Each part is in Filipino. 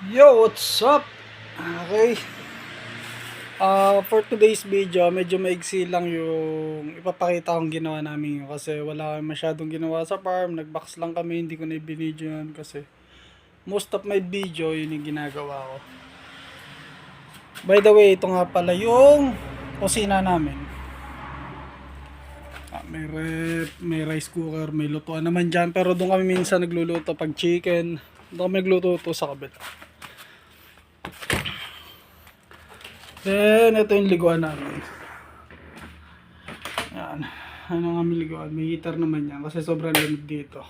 Yo, what's up? Okay. For today's video, medyo maigsi lang yung ipapakita kong ginawa namin yun kasi wala kami masyadong ginawa sa farm. Nagbox lang kami, hindi ko na i-video yun kasi most of my video yun yung ginagawa ko. By the way, ito nga pala yung kusina namin. May rep, may rice cooker, may lutuan naman dyan. Pero doon kami minsan nagluluto pag chicken. Doon kami nagluto sa kabila. Then, ito yung liguan namin. Yan. Ano nga miliguan? May heater naman yan kasi sobrang lamig dito.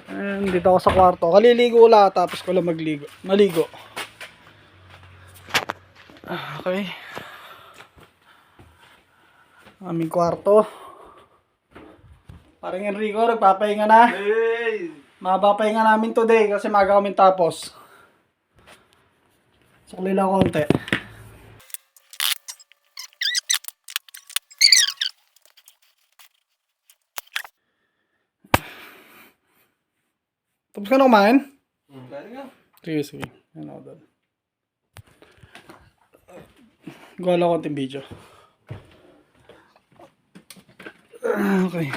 And dito ako sa kwarto. Kaliligo lang tapos ko lang maligo. Okay. Aming kwarto. Parang Enrico, nagpapahinga na. Hey! Mapapahinga namin today kasi maga kami tapos. Sukli lang konti. Tapos ka na kumain? Kaya nga. Sige, sige. Ano ako doon. Gawa lang konting video. Okay.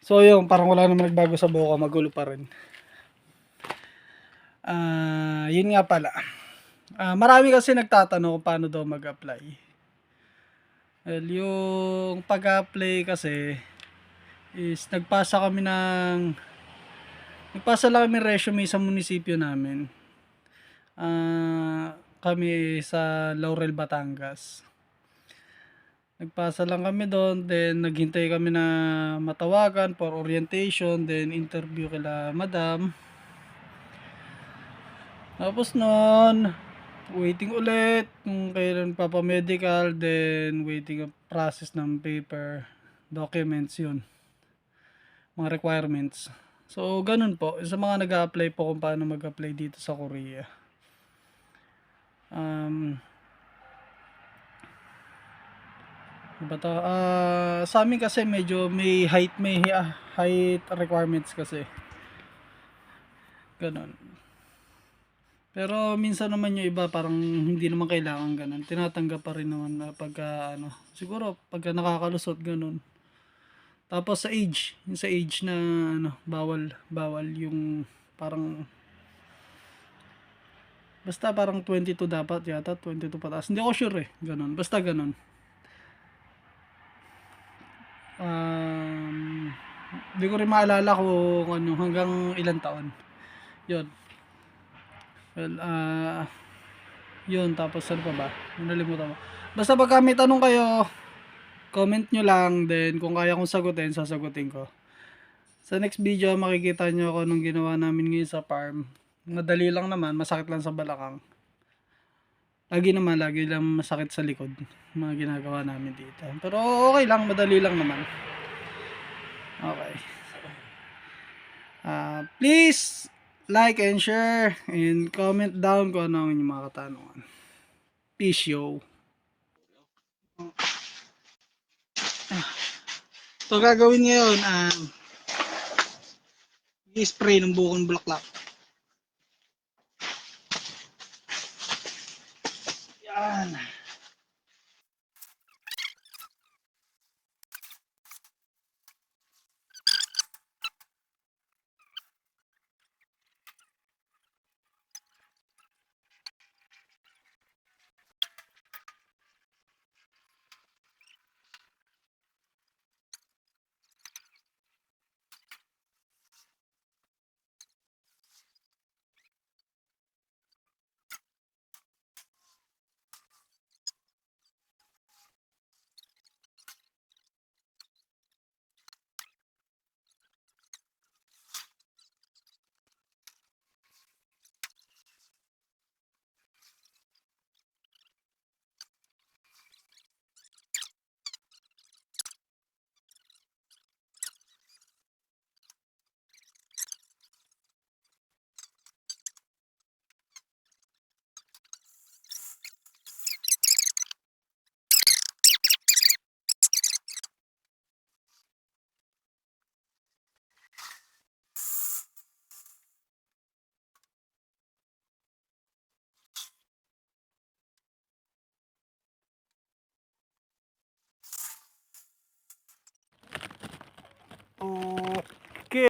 So yung parang wala naman nagbago sa buhok ko, magulo pa rin. Yun nga pala. Marami kasi nagtatanong kung paano daw mag-apply. Well, yung pag-apply kasi is nagpasa lang kami resume sa munisipyo namin. Kami sa Laurel, Batangas. Nagpasa lang kami doon, then naghintay kami na matawagan for orientation, then interview kila madam. Tapos noon, waiting ulit kung kailan papamedical, then waiting ang process ng paper, documents yun, mga requirements. So, ganun po. Sa mga nag-a-apply po kung paano mag-apply dito sa Korea. Diba to? Sa amin kasi medyo may height requirements kasi. Ganun. Pero minsan naman yung iba parang hindi naman kailangan ganun. Tinatanggap pa rin naman na pagka siguro pagka nakakalusot ganun. Tapos sa age, yung sa age na bawal yung parang basta parang 22 dapat yata, 22 pataas. Hindi ako sure ganun. Basta ganun. Hindi ko rin maalala kung hanggang ilang taon. Yun. Well, yun, tapos ano pa ba? Nalimutan ko. Basta pagka may tanong kayo, comment nyo lang, then kung kaya kong sagutin, sasagutin ko. Sa next video, makikita nyo ako nung ginawa namin ngayon sa farm. Madali lang naman, masakit lang sa balakang. Lagi lang masakit sa likod. Mga ginagawa namin dito. Pero okay lang, madali lang naman. Okay. Please like and share and comment down kung ano ang inyong mga katanungan. Peace yo. So gagawin ngayon, i-spray ng bukong bulaklak. Yan.